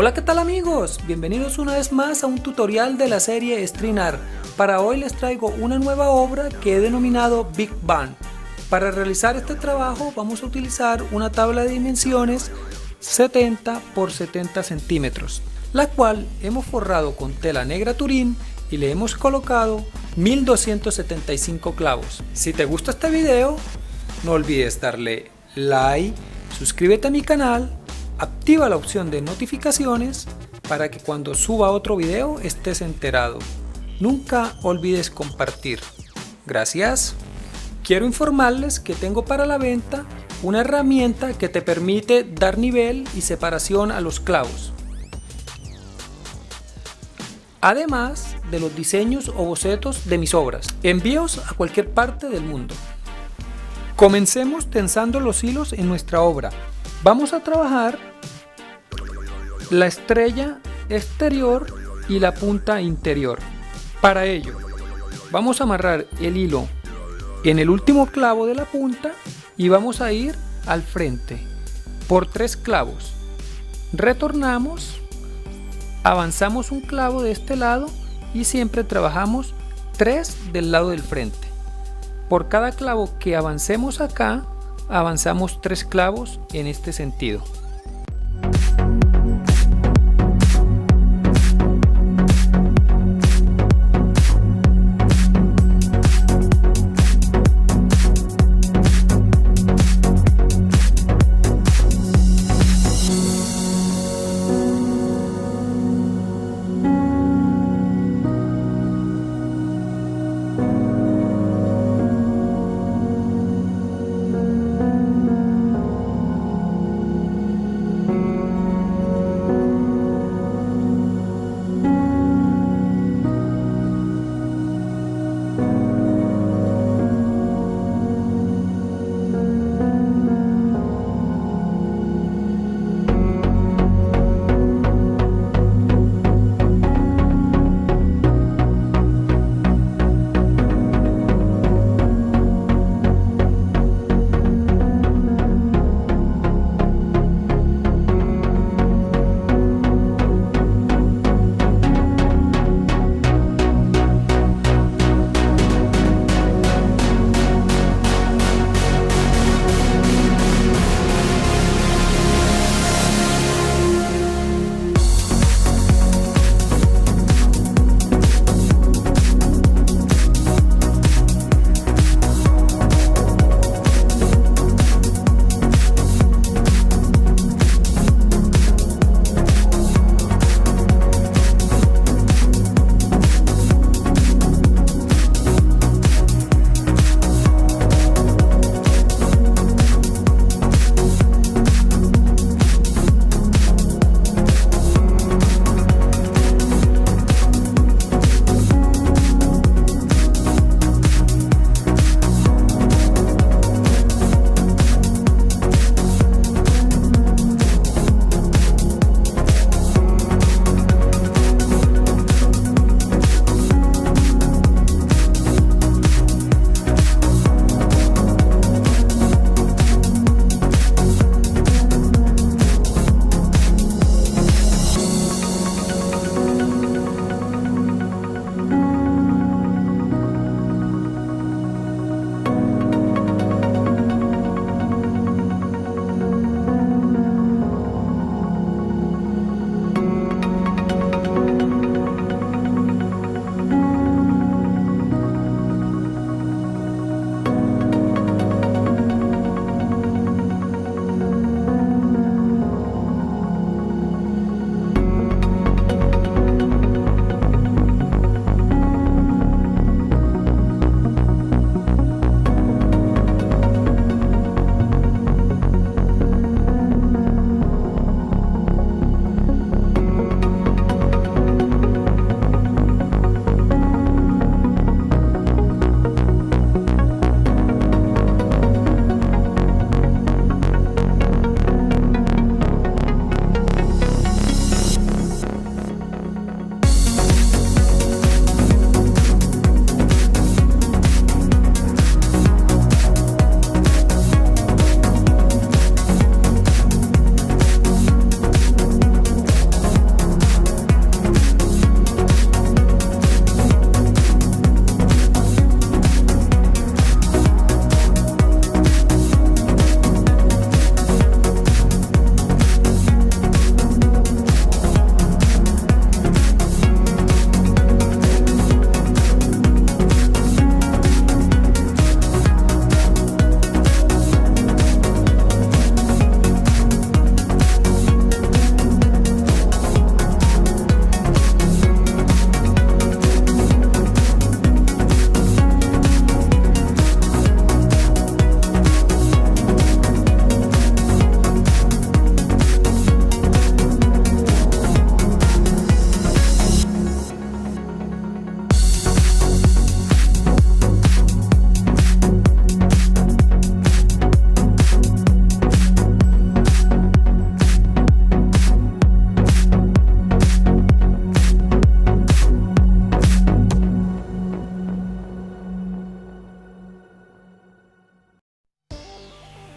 Hola, ¿qué tal amigos? Bienvenidos una vez más a un tutorial de la serie StreamArt. Para hoy les traigo una nueva obra que he denominado Big Bang. Para realizar este trabajo vamos a utilizar una tabla de dimensiones 70 por 70 centímetros, la cual hemos forrado con tela negra Turín y le hemos colocado 1275 clavos. Si te gusta este video, no olvides darle like, suscríbete a mi canal, activa la opción de notificaciones para que cuando suba otro video estés enterado. Nunca olvides compartir. Gracias. Quiero informarles que tengo para la venta una herramienta que te permite dar nivel y separación a los clavos, además de los diseños o bocetos de mis obras. Envíos a cualquier parte del mundo. Comencemos tensando los hilos en nuestra obra. Vamos a trabajar la estrella exterior y la punta interior. Para ello, vamos a amarrar el hilo en el último clavo de la punta y vamos a ir al frente por 3 clavos. Retornamos, avanzamos un clavo de este lado y siempre trabajamos 3 del lado del frente. Por cada clavo que avancemos acá, avanzamos 3 clavos en este sentido.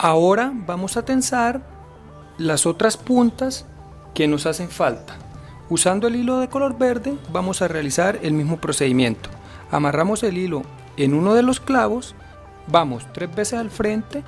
Ahora vamos a tensar las otras puntas que nos hacen falta. Usando el hilo de color verde vamos a realizar el mismo procedimiento. Amarramos el hilo en uno de los clavos, vamos 3 veces al frente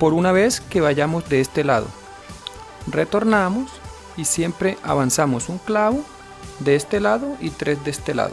por una vez que vayamos de este lado. Retornamos y siempre avanzamos un clavo de este lado y 3 de este lado.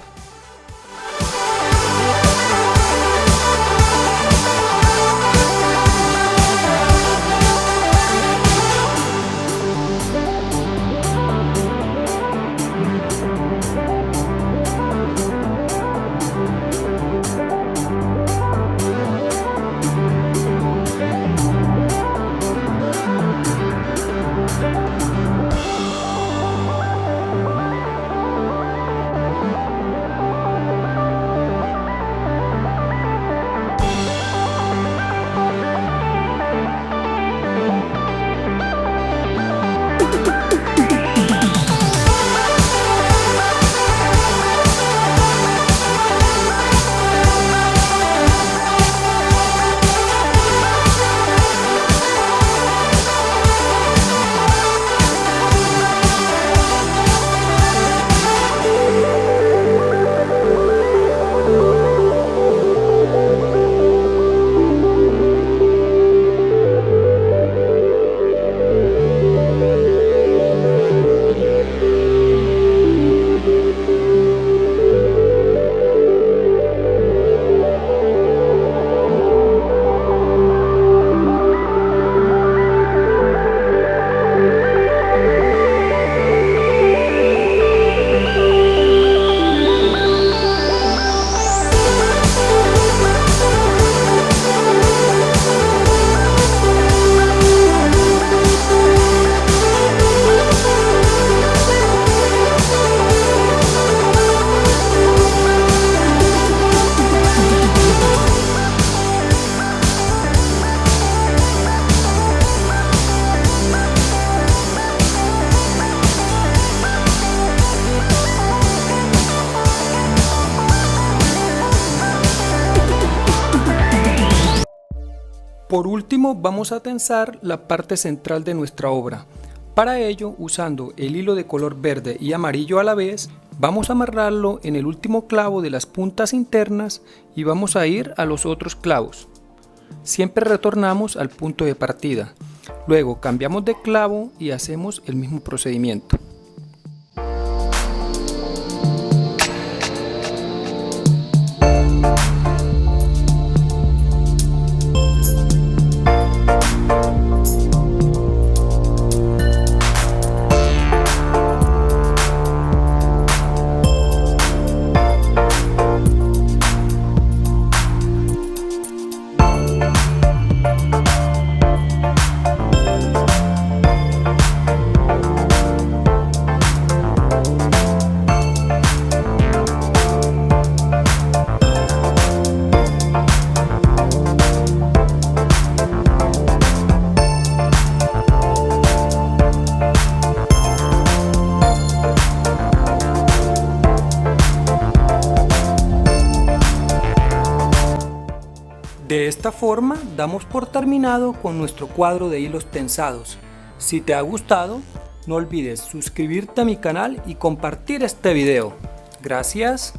Por último, vamos a tensar la parte central de nuestra obra. Para ello, usando el hilo de color verde y amarillo a la vez, vamos a amarrarlo en el último clavo de las puntas internas y vamos a ir a los otros clavos. Siempre retornamos al punto de partida. Luego cambiamos de clavo y hacemos el mismo procedimiento. De esta forma damos por terminado con nuestro cuadro de hilos tensados. Si te ha gustado, no olvides suscribirte a mi canal y compartir este video. Gracias.